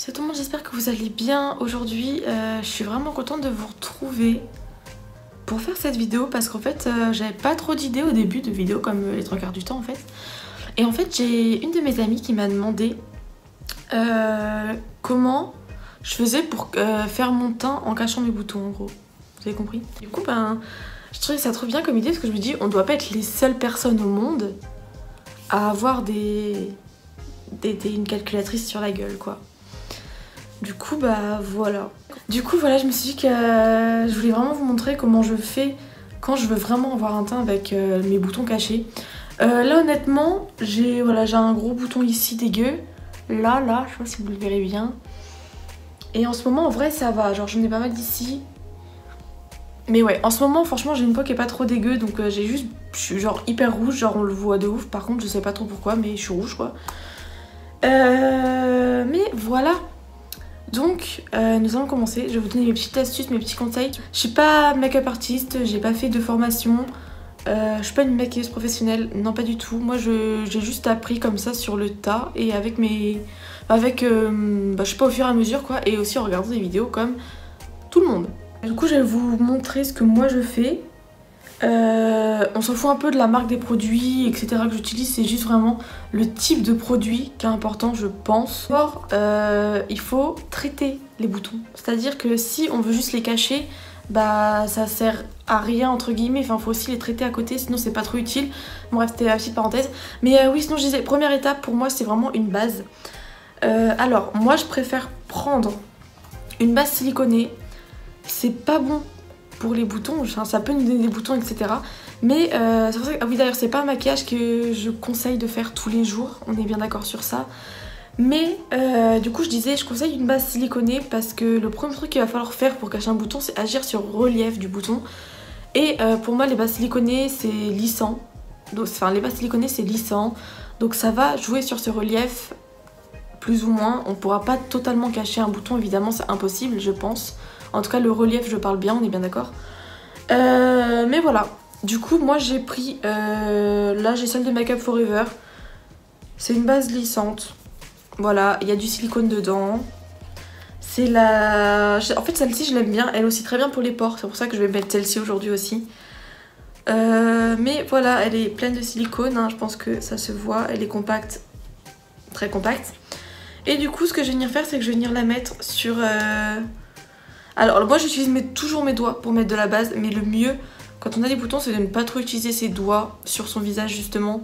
Salut tout le monde, j'espère que vous allez bien. Aujourd'hui, je suis vraiment contente de vous retrouver pour faire cette vidéo parce qu'en fait, j'avais pas trop d'idées au début de vidéo comme les trois quarts du temps en fait. Et en fait, j'ai une de mes amies qui m'a demandé comment je faisais pour faire mon teint en cachant mes boutons en gros. Vous avez compris? Du coup, je trouvais ça trop bien comme idée parce que je me dis, on doit pas être les seules personnes au monde à avoir une calculatrice sur la gueule quoi. Du coup voilà. Je me suis dit que je voulais vraiment vous montrer comment je fais quand je veux vraiment avoir un teint avec mes boutons cachés. Là honnêtement, j'ai un gros bouton ici dégueu. Là, je sais pas si vous le verrez bien. Et en ce moment en vrai ça va, genre j'en ai pas mal d'ici. Mais ouais, en ce moment franchement j'ai une peau qui est pas trop dégueu, donc je suis genre hyper rouge, genre on le voit de ouf. Par contre je sais pas trop pourquoi, mais je suis rouge quoi. Mais voilà. Donc nous allons commencer, je vais vous donner mes petites astuces, mes petits conseils. Je suis pas make-up artiste, j'ai pas fait de formation, je suis pas une maquilleuse professionnelle, non pas du tout. Moi j'ai juste appris comme ça sur le tas et avec je sais pas, au fur et à mesure quoi, et aussi en regardant des vidéos comme tout le monde. Du coup je vais vous montrer ce que moi je fais. On s'en fout un peu de la marque des produits, etc. que j'utilise, c'est juste vraiment le type de produit qui est important, je pense. Or, il faut traiter les boutons. C'est-à-dire que si on veut juste les cacher, ça sert à rien entre guillemets. Enfin, faut aussi les traiter à côté, sinon c'est pas trop utile. Bref, c'était la petite parenthèse. Mais oui, sinon je disais, première étape pour moi, c'est vraiment une base. Alors, moi je préfère prendre une base siliconée. C'est pas bon pour les boutons, enfin, ça peut nous donner des boutons, etc. Mais c'est pour ça que, ah oui d'ailleurs c'est pas un maquillage que je conseille de faire tous les jours, on est bien d'accord sur ça. Mais du coup je disais, je conseille une base siliconée parce que le premier truc qu'il va falloir faire pour cacher un bouton, c'est agir sur le relief du bouton. Et pour moi les bases siliconées c'est lissant, les bases siliconées c'est lissant, donc ça va jouer sur ce relief plus ou moins. On pourra pas totalement cacher un bouton, évidemment c'est impossible je pense. En tout cas le relief je parle bien, on est bien d'accord. Mais voilà, du coup moi j'ai pris, là j'ai celle de Make Up For Ever. C'est une base lissante. Voilà, il y a du silicone dedans. C'est en fait celle-ci je l'aime bien, elle aussi très bien pour les pores. C'est pour ça que je vais mettre celle-ci aujourd'hui aussi. Mais voilà, elle est pleine de silicone, hein. Je pense que ça se voit, elle est compacte. Très compacte. Et du coup ce que je vais venir faire c'est que je vais venir la mettre sur... Alors moi j'utilise toujours mes doigts pour mettre de la base, mais le mieux quand on a des boutons c'est de ne pas trop utiliser ses doigts sur son visage justement.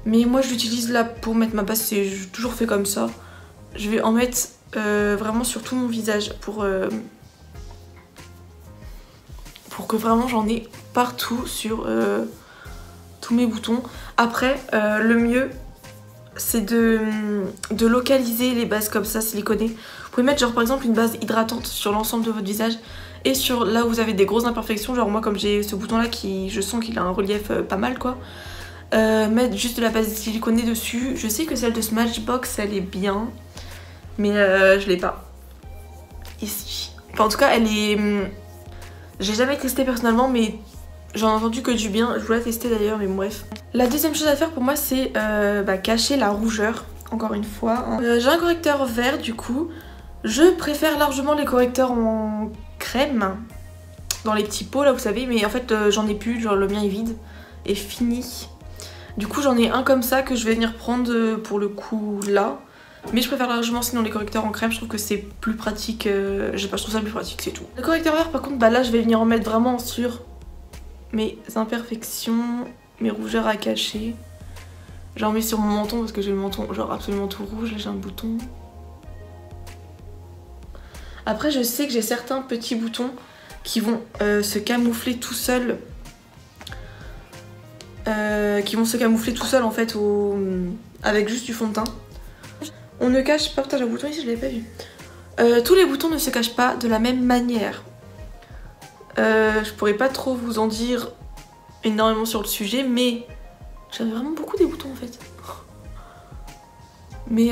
Mais moi je l'utilise là pour mettre ma base, j'ai toujours fait comme ça. Je vais en mettre vraiment sur tout mon visage pour que vraiment j'en ai partout sur tous mes boutons. Après le mieux c'est de localiser les bases comme ça siliconées. Vous pouvez mettre genre par exemple une base hydratante sur l'ensemble de votre visage et sur là où vous avez des grosses imperfections, genre moi comme j'ai ce bouton là qui je sens qu'il a un relief pas mal quoi. Mettre juste de la base siliconée dessus. Je sais que celle de Smashbox elle est bien, mais je l'ai pas ici. Enfin, en tout cas elle est... j'ai jamais testé personnellement mais j'en ai entendu que du bien, je voulais la tester d'ailleurs mais bref. La deuxième chose à faire pour moi c'est cacher la rougeur, encore une fois. J'ai un correcteur vert du coup. Je préfère largement les correcteurs en crème, dans les petits pots là vous savez, mais en fait j'en ai plus, genre le mien est vide et fini. Du coup j'en ai un comme ça que je vais venir prendre pour le coup là. Mais je préfère largement sinon les correcteurs en crème, je trouve que c'est plus pratique, je trouve ça plus pratique, c'est tout. Le correcteur vert par contre là je vais venir en mettre vraiment sur mes imperfections, mes rougeurs à cacher. J'en mets sur mon menton parce que j'ai le menton genre absolument tout rouge, là j'ai un bouton. Après je sais que j'ai certains petits boutons qui vont se camoufler tout seuls. En fait avec juste du fond de teint. On ne cache pas, putain j'ai un bouton ici je l'avais pas vu. Tous les boutons ne se cachent pas de la même manière. Je pourrais pas trop vous en dire énormément sur le sujet mais j'avais vraiment beaucoup des boutons en fait. Mais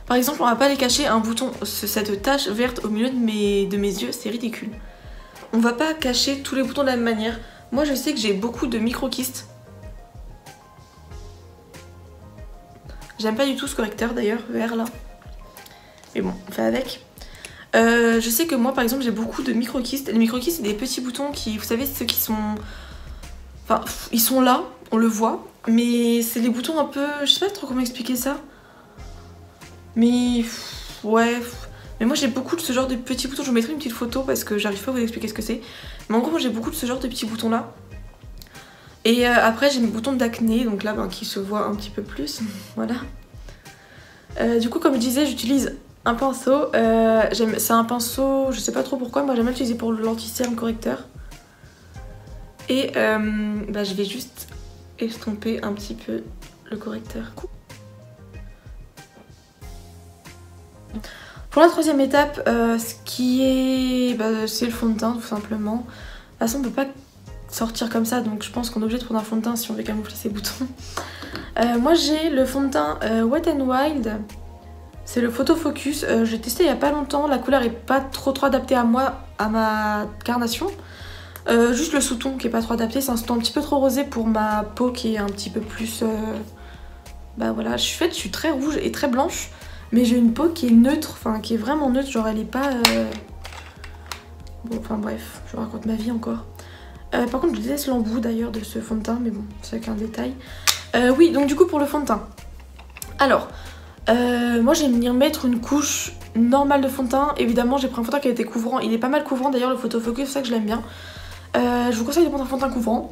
par exemple on va pas les cacher, un bouton, cette tache verte au milieu de mes yeux c'est ridicule. On va pas cacher tous les boutons de la même manière. Moi je sais que j'ai beaucoup de micro-kystes. J'aime pas du tout ce correcteur d'ailleurs, vert là. Mais bon, on fait avec. Je sais que moi par exemple j'ai beaucoup de micro-kystes. Les micro-kystes c'est des petits boutons qui, vous savez, ceux qui sont... Enfin, ils sont là, on le voit. Mais c'est les boutons un peu... Je sais pas trop comment expliquer ça. Mais... Ouais... Mais moi j'ai beaucoup de ce genre de petits boutons. Je vous mettrai une petite photo parce que j'arrive pas à vous expliquer ce que c'est. Mais en gros moi j'ai beaucoup de ce genre de petits boutons là. Et après j'ai mes boutons d'acné, donc là qui se voient un petit peu plus. Voilà. Du coup comme je disais j'utilise un pinceau. C'est un pinceau, je sais pas trop pourquoi, moi j'aime bien l'utiliser pour l'anti-cerne correcteur. Et je vais juste estomper un petit peu le correcteur. Pour la troisième étape, ce qui est... c'est le fond de teint tout simplement. De toute façon on peut pas sortir comme ça, donc je pense qu'on est obligé de prendre un fond de teint si on veut camoufler ses boutons. Moi j'ai le fond de teint Wet n Wild. C'est le Photo Focus. Je l'ai testé il y a pas longtemps, la couleur est pas trop adaptée à moi, à ma carnation. Juste le sous-ton qui est pas trop adapté, c'est un sous-ton un petit peu trop rosé pour ma peau qui est un petit peu plus... voilà, je suis très rouge et très blanche. Mais j'ai une peau qui est neutre, enfin qui est vraiment neutre, genre elle est pas... Bon, enfin bref, je raconte ma vie encore. Par contre je déteste l'embout d'ailleurs de ce fond de teint, mais bon, c'est qu'un détail. Oui, donc du coup pour le fond de teint. Alors, moi j'aime venir mettre une couche normale de fond de teint. Évidemment j'ai pris un fond de teint qui a été couvrant, il est pas mal couvrant d'ailleurs le Photo Focus, c'est ça que je l'aime bien. Je vous conseille de prendre un fond de teint couvrant.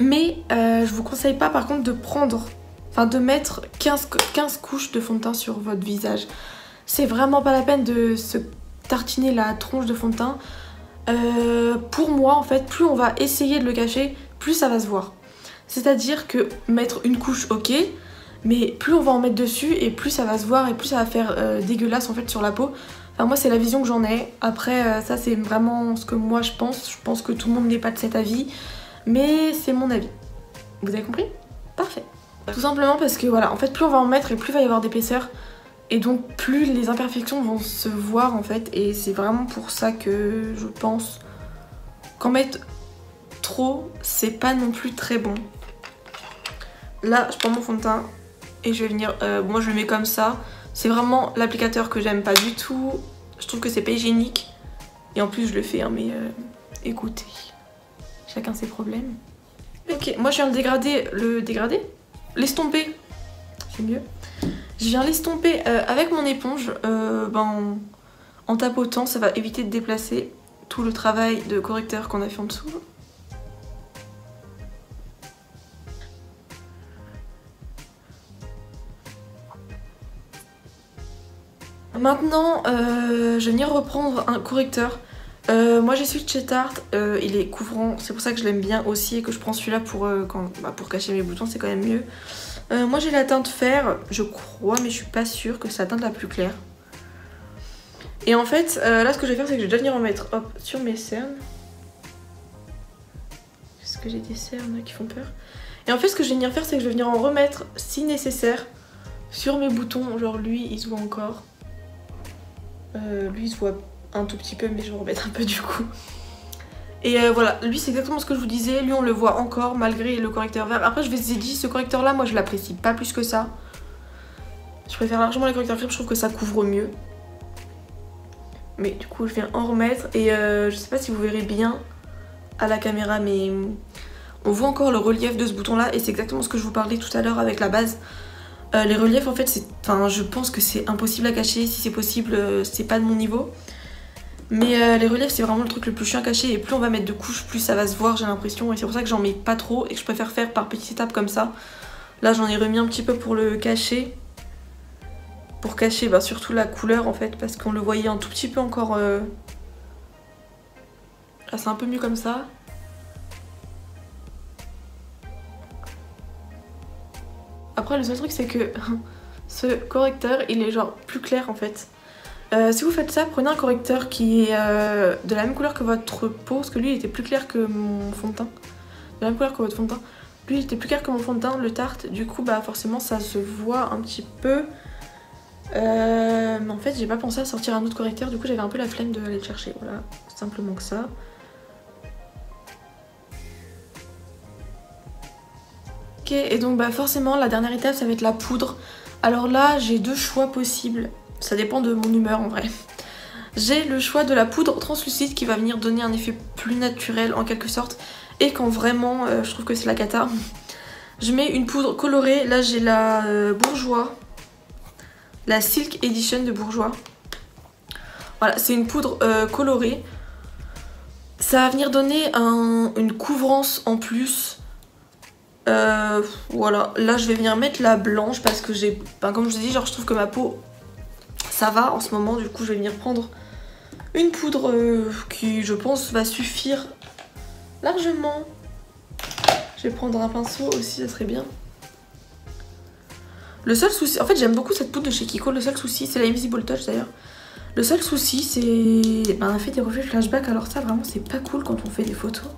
Mais je vous conseille pas par contre de prendre... Enfin de mettre 15 couches de fond de teint sur votre visage. C'est vraiment pas la peine de se tartiner la tronche de fond de teint. Pour moi en fait, plus on va essayer de le cacher, plus ça va se voir. C'est-à-dire que mettre une couche ok, mais plus on va en mettre dessus et plus ça va se voir et plus ça va faire dégueulasse en fait sur la peau. Enfin moi c'est la vision que j'en ai. Après ça c'est vraiment ce que moi je pense. Je pense que tout le monde n'est pas de cet avis. Mais c'est mon avis. Vous avez compris? Parfait. Tout simplement parce que voilà, en fait plus on va en mettre et plus il va y avoir d'épaisseur. Et donc plus les imperfections vont se voir en fait. Et c'est vraiment pour ça que je pense qu'en mettre trop, c'est pas non plus très bon. Là je prends mon fond de teint et je vais venir, moi je le mets comme ça. C'est vraiment l'applicateur que j'aime pas du tout. Je trouve que c'est pas hygiénique. Et en plus je le fais, hein, mais écoutez, chacun ses problèmes. Ok, moi je viens de l'estomper, c'est mieux. Je viens l'estomper avec mon éponge en tapotant, ça va éviter de déplacer tout le travail de correcteur qu'on a fait en dessous. Maintenant, je vais venir reprendre un correcteur. Moi j'ai celui de chez Tarte, il est couvrant, c'est pour ça que je l'aime bien aussi et que je prends celui-là pour cacher mes boutons, c'est quand même mieux. Moi j'ai la teinte fer, je crois, mais je suis pas sûre que c'est la teinte la plus claire. Et en fait, là ce que je vais faire c'est que je vais déjà venir en mettre sur mes cernes. Parce que j'ai des cernes qui font peur. Et en fait ce que je vais venir faire c'est que je vais venir en remettre si nécessaire sur mes boutons, genre lui il se voit encore. Lui il se voit un tout petit peu mais je vais en remettre un peu du coup. Et voilà, lui c'est exactement ce que je vous disais, lui on le voit encore malgré le correcteur vert. Après je vous ai dit, ce correcteur là moi je l'apprécie pas plus que ça. Je préfère largement les correcteurs crème, je trouve que ça couvre mieux. Mais du coup je viens en remettre et je sais pas si vous verrez bien à la caméra mais on voit encore le relief de ce bouton là et c'est exactement ce que je vous parlais tout à l'heure avec la base. Les reliefs en fait, je pense que c'est impossible à cacher, si c'est possible c'est pas de mon niveau. Mais les reliefs c'est vraiment le truc le plus chiant à cacher et plus on va mettre de couches plus ça va se voir j'ai l'impression. Et c'est pour ça que j'en mets pas trop et que je préfère faire par petites étapes comme ça. Là j'en ai remis un petit peu pour le cacher. Pour cacher surtout la couleur en fait parce qu'on le voyait un tout petit peu encore. Là c'est un peu mieux comme ça. Après le seul truc c'est que ce correcteur il est genre plus clair en fait. Si vous faites ça, prenez un correcteur qui est de la même couleur que votre peau, parce que lui il était plus clair que mon fond de teint. De la même couleur que votre fond de teint. Lui il était plus clair que mon fond de teint, le Tarte, du coup forcément ça se voit un petit peu. Mais en fait j'ai pas pensé à sortir un autre correcteur, du coup j'avais un peu la flemme d'aller le chercher, voilà, simplement que ça. Ok, et donc forcément la dernière étape ça va être la poudre. Alors là j'ai deux choix possibles. ça dépend de mon humeur en vrai. J'ai le choix de la poudre translucide qui va venir donner un effet plus naturel en quelque sorte. Et quand vraiment je trouve que c'est la cata, je mets une poudre colorée. Là j'ai la Bourjois, la Silk Edition de Bourjois. Voilà, c'est une poudre colorée. Ça va venir donner une couvrance en plus. Voilà, là je vais venir mettre la blanche parce que j'ai, comme je vous ai dit, genre je trouve que ma peau ça va en ce moment. Du coup je vais venir prendre une poudre qui je pense va suffire largement. Je vais prendre un pinceau aussi, ça serait bien. Le seul souci, en fait j'aime beaucoup cette poudre de chez Kiko. Le seul souci, c'est la Invisible Touch d'ailleurs. Le seul souci c'est elle fait des reflets flashback, alors ça vraiment c'est pas cool quand on fait des photos.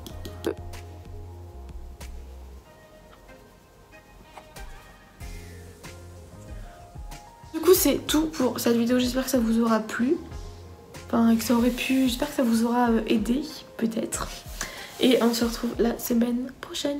Du coup c'est tout pour cette vidéo, j'espère que ça vous aura plu. Enfin que ça aurait pu, j'espère que ça vous aura aidé peut-être. Et on se retrouve la semaine prochaine.